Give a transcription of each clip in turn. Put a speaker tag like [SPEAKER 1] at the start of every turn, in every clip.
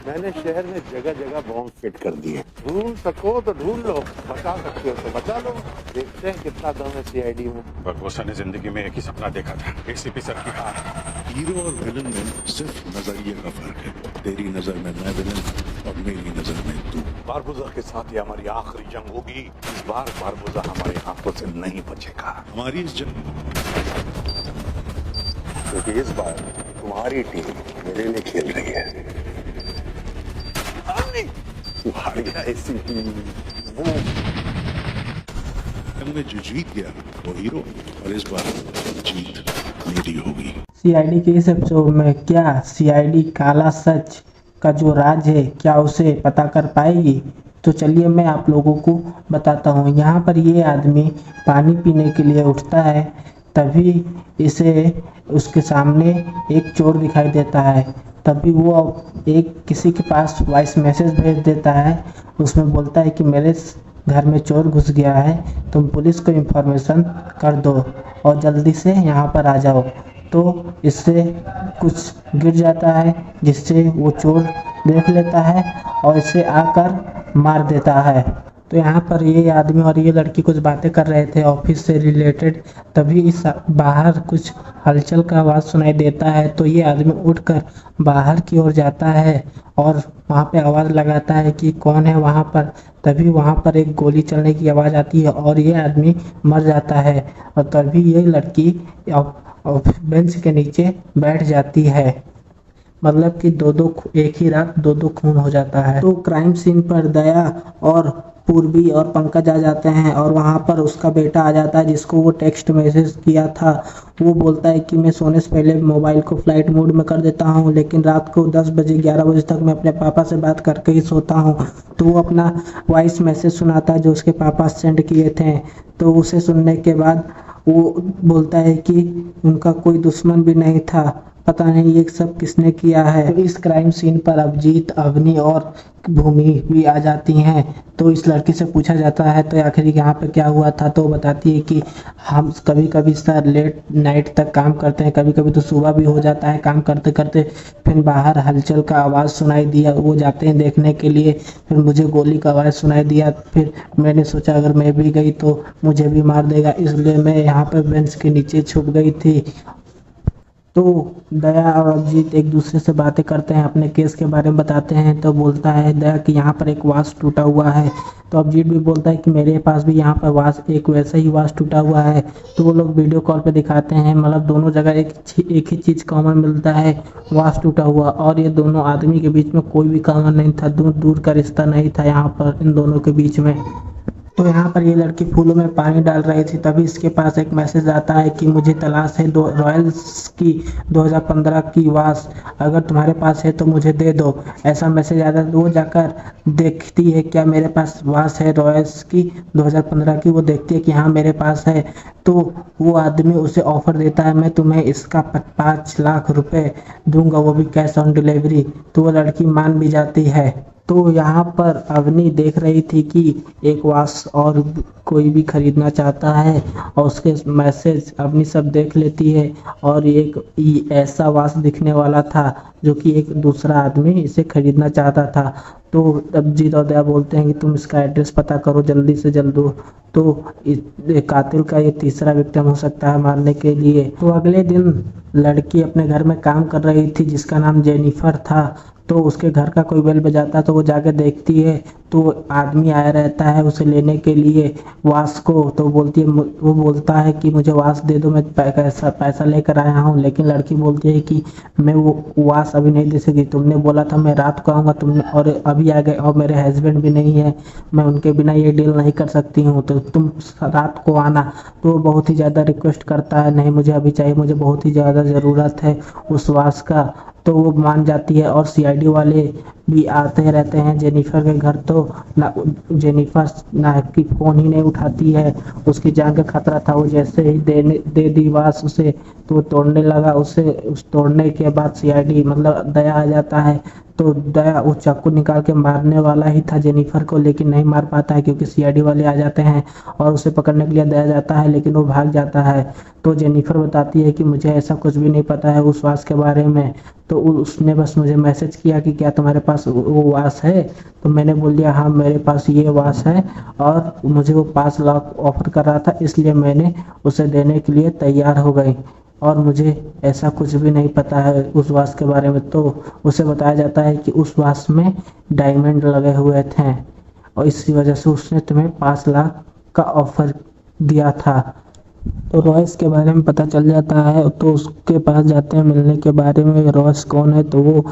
[SPEAKER 1] मैंने शहर में जगह जगह बॉम्ब फिट कर दिए। ढूंढ सको तो ढूंढ लो, बचा सकते हो तो बचा लो। देखते हैं कितना दम है सीआईडी में।
[SPEAKER 2] बरबोसा ने जिंदगी में एक ही सपना देखा था, एसीपी सर की हार।
[SPEAKER 3] हीरो और विलन में सिर्फ नजरिए का फर्क है। तेरी नजर में मैं विलन और मेरी नजर में तू।
[SPEAKER 1] बारबुजा के साथ ये हमारी आखिरी जंग होगी। इस बार बारबुजा हमारी हाथों से नहीं बचेगा,
[SPEAKER 3] हमारी इस जंग
[SPEAKER 1] क्योंकि इस बार तुम्हारी टीम मेरे लिए खेल रही है। तू हार गया एसीपी।
[SPEAKER 3] में जो जीत गया वो हीरो, और इस बार जीत मेरी होगी।
[SPEAKER 4] सीआईडी के इस एपिसोड में क्या सीआईडी काला सच का जो राज है क्या उसे पता कर पाएगी? तो चलिए मैं आप लोगों को बताता हूँ। यहाँ पर ये आदमी पानी पीने के लिए उठता है, तभी इसे उसके सामने एक चोर दिखाई देता है। तभी वो एक किसी के पास वॉइस मैसेज भेज देता है। उसमें बोलता है कि मेरे घर में चोर घुस गया है, तुम पुलिस को इन्फॉर्मेशन कर दो और जल्दी से यहाँ पर आ जाओ। तो इससे कुछ गिर जाता है, जिससे वो चोर देख लेता है और इसे आकर मार देता है। तो यहाँ पर ये आदमी और ये लड़की कुछ बातें कर रहे थे ऑफिस से रिलेटेड। तभी इस बाहर कुछ हलचल का आवाज़ सुनाई देता है। तो ये आदमी उठकर बाहर की ओर जाता है और वहाँ पे आवाज़ लगाता है कि कौन है वहाँ पर। तभी वहाँ पर एक गोली चलने की आवाज़ आती है और ये आदमी मर जाता है। और तभी ये लड़की बेंच के नीचे बैठ जाती है। मतलब कि एक ही रात दो खून हो जाता है। तो क्राइम सीन पर दया और पूर्वी और पंकज आ जाते हैं और वहाँ पर उसका बेटा आ जाता है, जिसको वो टेक्स्ट मैसेज किया था। वो बोलता है कि मैं सोने से पहले मोबाइल को फ्लाइट मोड में कर देता हूँ, लेकिन रात को 10 बजे 11 बजे तक मैं अपने पापा से बात करके ही सोता हूँ। तो वो अपना वॉइस मैसेज सुनाता है जो उसके पापा सेंड किए थे। तो उसे सुनने के बाद वो बोलता है कि उनका कोई दुश्मन भी नहीं था, पता नहीं ये सब किसने किया है। इस क्राइम सीन पर अभिजीत, अवनी और भूमि भी आ जाती हैं। तो इस लड़की से पूछा जाता है तो आखिर यहाँ पे क्या हुआ था। तो बताती है कि हम कभी कभी सर लेट नाइट तक काम करते हैं, कभी कभी तो सुबह भी हो जाता है काम करते करते। फिर बाहर हलचल का आवाज़ सुनाई दिया, वो जाते हैं देखने के लिए। फिर मुझे गोली का आवाज़ सुनाई दिया। फिर मैंने सोचा अगर मैं भी गई तो मुझे भी मार देगा, इसलिए मैं यहाँ पर बेंच के नीचे छुप गई थी। तो दया और अभिजीत एक दूसरे से बातें करते हैं, अपने केस के बारे में बताते हैं। तो बोलता है दया कि यहाँ पर एक वास टूटा हुआ है। तो अभिजीत भी बोलता है कि मेरे पास भी यहाँ पर वास एक वैसा ही वास टूटा हुआ है। तो वो लोग वीडियो कॉल पे दिखाते हैं, मतलब दोनों जगह एक ही चीज़ कॉमन मिलता है, वास टूटा हुआ। और ये दोनों आदमी के बीच में कोई भी कॉमन नहीं था, दूर दूर का रिश्ता नहीं था यहाँ पर इन दोनों के बीच में। तो यहाँ पर ये लड़की फूलों में पानी डाल रही थी, तभी इसके पास एक मैसेज आता है कि मुझे तलाश है रॉयल्स की 2015 की वास, अगर तुम्हारे पास है तो मुझे दे दो। ऐसा मैसेज आता है। तो वो जाकर देखती है क्या मेरे पास वास है रॉयल्स की 2015 की। वो देखती है कि हाँ मेरे पास है। तो वो आदमी उसे ऑफर देता है, मैं तुम्हें इसका 5 लाख रुपए दूंगा, वो भी कैश ऑन डिलीवरी। तो वो लड़की मान भी जाती है। तो यहाँ पर अवनी देख रही थी कि एक वास और कोई भी खरीदना चाहता है और उसके मैसेज अवनी सब देख लेती है। और एक ऐसा वास दिखने वाला था जो कि एक दूसरा आदमी इसे खरीदना चाहता था। तो अभिजीत और दया बोलते हैं कि तुम इसका एड्रेस पता करो जल्दी से जल्द। तो कातिल का ये तीसरा विक्टिम हो सकता है मारने के लिए। तो अगले दिन लड़की अपने घर में काम कर रही थी जिसका नाम जेनिफर था। तो उसके घर का कोई बेल बजाता तो वो जाकर देखती है, तो आदमी आया रहता है उसे लेने के लिए वास को। तो वो बोलता है कि मुझे वास दे दो, मैं पैसा लेकर आया हूँ। लेकिन लड़की बोलती है कि मैं वो वास अभी नहीं दे सकी, तुमने बोला था मैं रात को आऊँगा, तुमने और अभी आ गए, और मेरे हस्बैंड भी नहीं है, मैं उनके बिना ये डील नहीं कर सकती हूँ, तो तुम रात को आना। तो वो बहुत ही ज़्यादा रिक्वेस्ट करता है, नहीं मुझे अभी चाहिए, मुझे बहुत ही ज़्यादा ज़रूरत है उस वास का। तो वो मान जाती है और सीआईडी वाले भी आते रहते हैं जेनिफर के घर। तो ना जेनिफर ना की फ़ोन ही नहीं उठाती है, उसकी जान का खतरा था। वो जैसे ही दे दी वास उसे, तो तोड़ने लगा उसे। उस तोड़ने के बाद सीआईडी मतलब दया आ जाता है। तो दया वो चाकू निकाल के मारने वाला ही था जेनिफर को, लेकिन नहीं मार पाता है क्योंकि सीआईडी वाले आ जाते हैं और उसे पकड़ने के लिए दया जाता है, लेकिन वो भाग जाता है। तो जेनिफर बताती है कि मुझे ऐसा कुछ भी नहीं पता है उस वास के बारे में। तो उसने बस मुझे मैसेज किया कि क्या तुम्हारे पास वो वाच है। तो मैंने बोल दिया हाँ मेरे पास ये वाच है, और मुझे वो 5 लाख ऑफर कर रहा था, इसलिए मैंने उसे देने के लिए तैयार हो गई। और मुझे ऐसा कुछ भी नहीं पता है उस वाच के बारे में। तो उसे बताया जाता है कि उस वाच में डायमंड लगे हुए थे, और इसी वजह से उसने तुम्हें 5 लाख का ऑफर दिया था। तो रॉयस के बारे में पता चल जाता है, तो उसके पास जाते हैं मिलने के बारे में। रॉयस कौन है, तो वो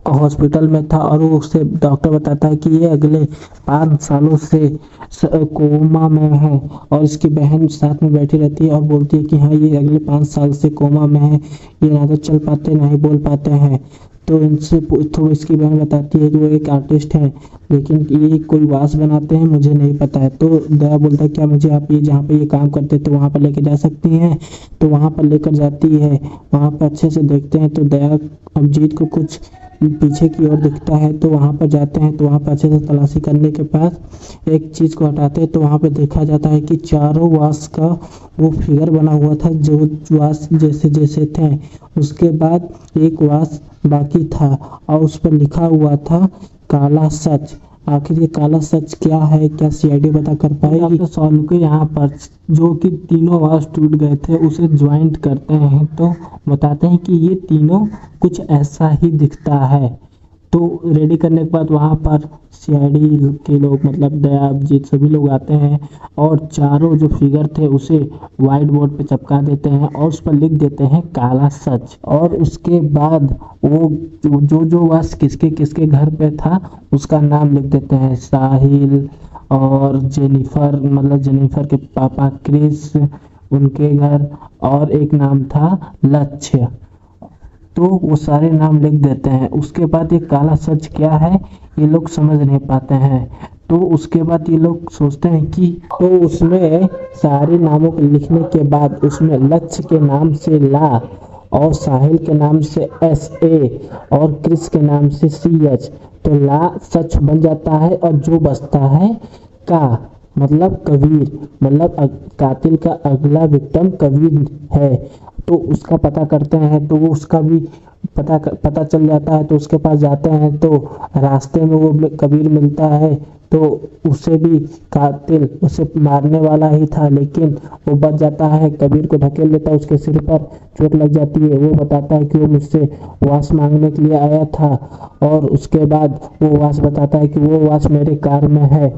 [SPEAKER 4] हॉस्पिटल में था, और वो उससे डॉक्टर बताता है कि ये अगले 5 सालों से कोमा में है, और इसकी बहन साथ में बैठी रहती है और बोलती है कि हाँ ये अगले 5 साल से कोमा में है, ये ना तो चल पाते ना ही बोल पाते हैं। तो इनसे तो इसकी बहन बताती है कि वो एक आर्टिस्ट है, लेकिन ये कोई वाच बनाते हैं मुझे नहीं पता है। तो दया बोलता है क्या मुझे आप ये जहाँ पे ये काम करते थे वहाँ पर लेके जा सकती हैं। तो वहाँ पर लेकर जाती है, वहाँ पर अच्छे से देखते हैं तो दया अभिजीत को कुछ पीछे की ओर दिखता है। तो वहाँ पर जाते हैं, तो वहाँ पर अच्छे से तलाशी करने के बाद एक चीज़ को हटाते हैं, तो वहाँ पर देखा जाता है कि चारों वाच का वो फिगर बना हुआ था जो वाच जैसे जैसे थे। उसके बाद एक वाच बाकी था और उस पर लिखा हुआ था काला सच। आखिर ये काला सच क्या है, क्या सीआईडी पता कर पाएगी? डॉक्टर सॉल्व के यहाँ पर जो कि तीनों वाच टूट गए थे उसे ज्वाइंट करते हैं, तो बताते हैं कि ये तीनों कुछ ऐसा ही दिखता है। तो रेडी करने के बाद वहाँ पर सीआईडी के लोग मतलब दया अभिजीत सभी लोग आते हैं, और चारों जो फिगर थे उसे वाइट बोर्ड पे चिपका देते हैं और उस पर लिख देते हैं काला सच। और उसके बाद वो जो वाच किसके किसके घर पे था उसका नाम लिख देते हैं, साहिल और जेनिफर, मतलब जेनिफर के पापा क्रिस उनके घर, और एक नाम था लक्ष्य। तो वो सारे नाम लिख देते हैं। उसके बाद ये काला सच क्या है ये लोग समझ नहीं पाते हैं। तो उसके बाद ये लोग सोचते हैं कि तो उसमें सारे नामों को लिखने के बाद उसमें लक्ष्य के नाम से ला, और साहिल के नाम से SA, और क्रिस के नाम से CH, तो ला सच बन जाता है। और जो बचता है का मतलब कबीर, मतलब कातिल का अगला विक्टिम कबीर है। तो उसका पता करते हैं, तो वो उसका भी पता चल जाता है। तो उसके पास जाते हैं, तो रास्ते में वो कबीर मिलता है, तो उसे भी कातिल उसे मारने वाला ही था, लेकिन वो बच जाता है, कबीर को ढकेल देता है, उसके सिर पर चोट लग जाती है। वो बताता है कि वो मुझसे वाच मांगने के लिए आया था, और उसके बाद वो वाच बताता है कि वो वाच मेरे कार में है।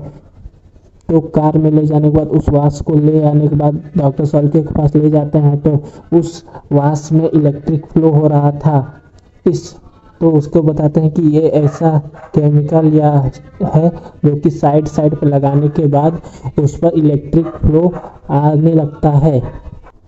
[SPEAKER 4] तो कार में ले जाने के बाद उस वाच को ले आने के बाद डॉक्टर सॉल्के के पास ले जाते हैं, तो उस वाच में इलेक्ट्रिक फ्लो हो रहा था। तो उसको बताते हैं कि ये ऐसा केमिकल या है जो कि साइड पे लगाने के बाद उस पर इलेक्ट्रिक फ्लो आने लगता है।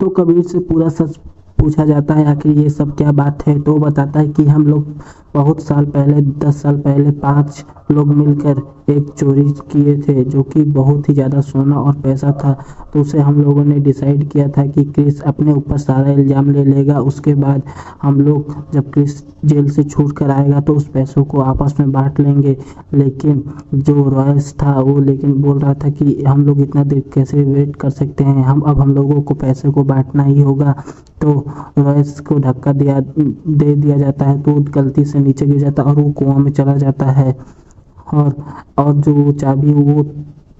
[SPEAKER 4] तो कबीर से पूरा सच पूछा जाता है आखिर ये सब क्या बात है। तो वो बताता है कि हम लोग बहुत साल पहले 10 साल पहले 5 लोग मिलकर एक चोरी किए थे जो कि बहुत ही ज़्यादा सोना और पैसा था। तो उसे हम लोगों ने डिसाइड किया था कि क्रिस अपने ऊपर सारा इल्ज़ाम ले लेगा। उसके बाद हम लोग जब क्रिस जेल से छूट कर आएगा तो उस पैसों को आपस में बांट लेंगे। लेकिन जो रॉयस था वो लेकिन बोल रहा था कि हम लोग इतना देर कैसे वेट कर सकते हैं, हम लोगों को पैसे को बांटना ही होगा। तो रॉयस को धक्का दे दिया जाता है, तो गलती से नीचे गिर जाता है और वो कुआं में चला जाता है। और जो चाबी वो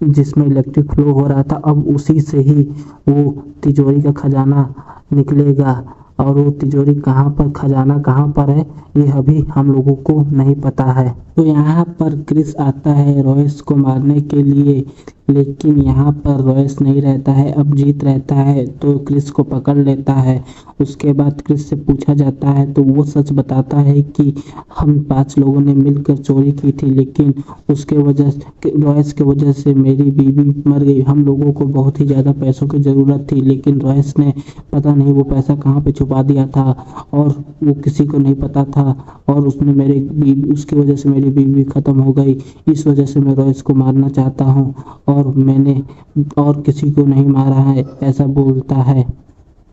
[SPEAKER 4] जिसमें इलेक्ट्रिक फ्लो हो रहा था, अब उसी से ही वो तिजोरी का खजाना निकलेगा। और वो तिजोरी कहाँ पर, खजाना कहाँ पर है, ये अभी हम लोगों को नहीं पता है। तो यहाँ पर क्रिस आता है रॉयस को मारने के लिए, लेकिन यहाँ पर रॉयस नहीं रहता है, अभिजीत रहता है। तो क्रिस को पकड़ लेता है। उसके बाद क्रिस से पूछा जाता है, तो वो सच बताता है कि हम 5 लोगों ने मिलकर चोरी की थी, लेकिन उसके वजह रॉयस के वजह से मेरी बीवी मर गई। हम लोगों को बहुत ही ज़्यादा पैसों की ज़रूरत थी, लेकिन रॉयस ने पता नहीं वो पैसा कहाँ पे छुपा दिया था, और वो किसी को नहीं पता था, और उसने उसकी वजह से मेरी बीवी ख़त्म हो गई। इस वजह से मैं रॉयस को मारना चाहता हूँ, और मैंने और किसी को नहीं मारा है, ऐसा बोलता है।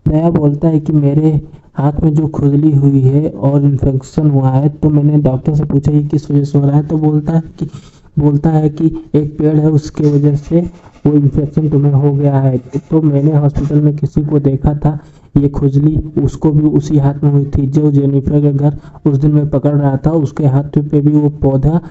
[SPEAKER 4] दया बोलता है कि मेरे हाथ में जो खुजली हुई है और इन्फेक्शन हुआ है, तो मैंने डॉक्टर से पूछा कि किस वजह से हो रहा है। तो बोलता है कि एक पेड़ है उसके वजह से वो इन्फेक्शन तुम्हें हो गया है। तो मैंने हॉस्पिटल में किसी को देखा था, ये खुजली उसको भी उसी हाथ में हुई थी जो जेनिफर के घर उस दिन मैं पकड़ रहा था, उसके हाथ पे भी वो पौधा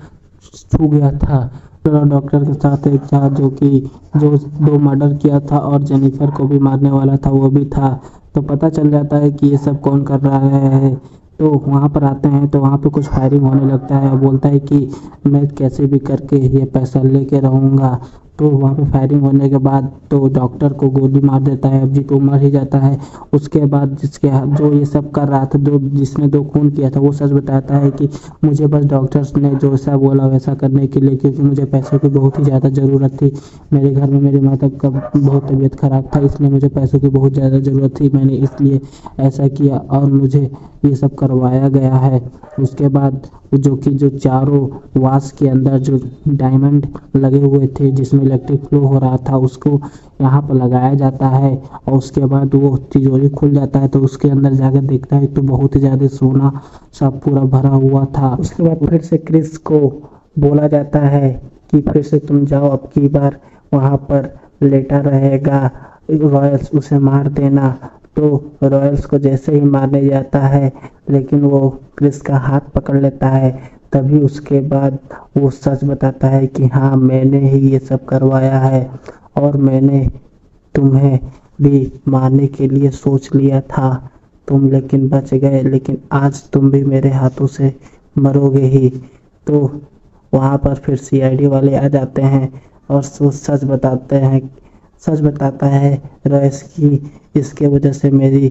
[SPEAKER 4] छू गया था। तो डॉक्टर के साथ एक था जो 2 मर्डर किया था और जेनिफर को भी मारने वाला था वो भी था। तो पता चल जाता है कि ये सब कौन कर रहा है। तो वहाँ पर आते हैं तो वहाँ पे कुछ फायरिंग होने लगता है, बोलता है कि मैं कैसे भी करके ये पैसा लेके रहूँगा। तो वहाँ पे फायरिंग होने के बाद तो डॉक्टर को गोली मार देता है, अब जी तो मर ही जाता है। उसके बाद जो ये सब कर रहा था, जिसने 2 खून किया था, वो सच बताता है कि मुझे बस डॉक्टर्स ने जो सा बोला वैसा करने के लिए, क्योंकि मुझे पैसों की बहुत ही ज़्यादा ज़रूरत थी। मेरे घर में मेरी माता का बहुत तबीयत ख़राब था, इसलिए मुझे पैसों की बहुत ज़्यादा ज़रूरत थी, मैंने इसलिए ऐसा किया और मुझे ये सब करवाया गया है। उसके बाद जो चारों वास के अंदर जो डायमंड लगे हुए थे जिसमें इलेक्ट्रिक फ्लो हो रहा था, उसको यहाँ पर लगाया जाता है और उसके बाद वो तिजोरी खुल जाता है। तो उसके अंदर जाकर देखता है तो बहुत ही ज़्यादा सोना सब पूरा भरा हुआ था। उसके बाद फिर से क्रिस को बोला जाता है कि फिर से तुम जाओ, अब की बार वहाँ पर लेटा रहेगा, रॉयल्स उसे मार देना। तो रॉयल्स को जैसे ही मारने जाता है, लेकिन वो क्रिस का हाथ पकड़ लेता है। तभी उसके बाद वो सच बताता है कि हाँ, मैंने ही ये सब करवाया है और मैंने तुम्हें भी मारने के लिए सोच लिया था, तुम लेकिन बच गए, लेकिन आज तुम भी मेरे हाथों से मरोगे ही। तो वहाँ पर फिर सीआईडी वाले आ जाते हैं और वो सच बताता है रॉयस की इसके वजह से मेरी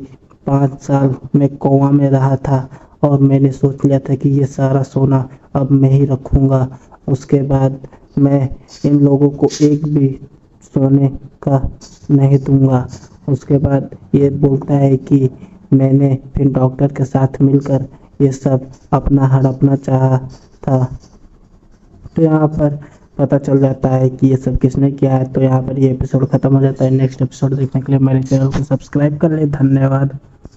[SPEAKER 4] 5 साल में कोमा में रहा था और मैंने सोच लिया था कि ये सारा सोना अब मैं ही रखूँगा। उसके बाद मैं इन लोगों को एक भी सोने का नहीं दूंगा। उसके बाद ये बोलता है कि मैंने फिर डॉक्टर के साथ मिलकर ये सब अपना हड़पना चाहा था। तो यहाँ पर पता चल जाता है कि ये सब किसने किया है। तो यहाँ पर ये एपिसोड खत्म हो जाता है। नेक्स्ट एपिसोड देखने के लिए मेरे चैनल को सब्सक्राइब कर ले। धन्यवाद।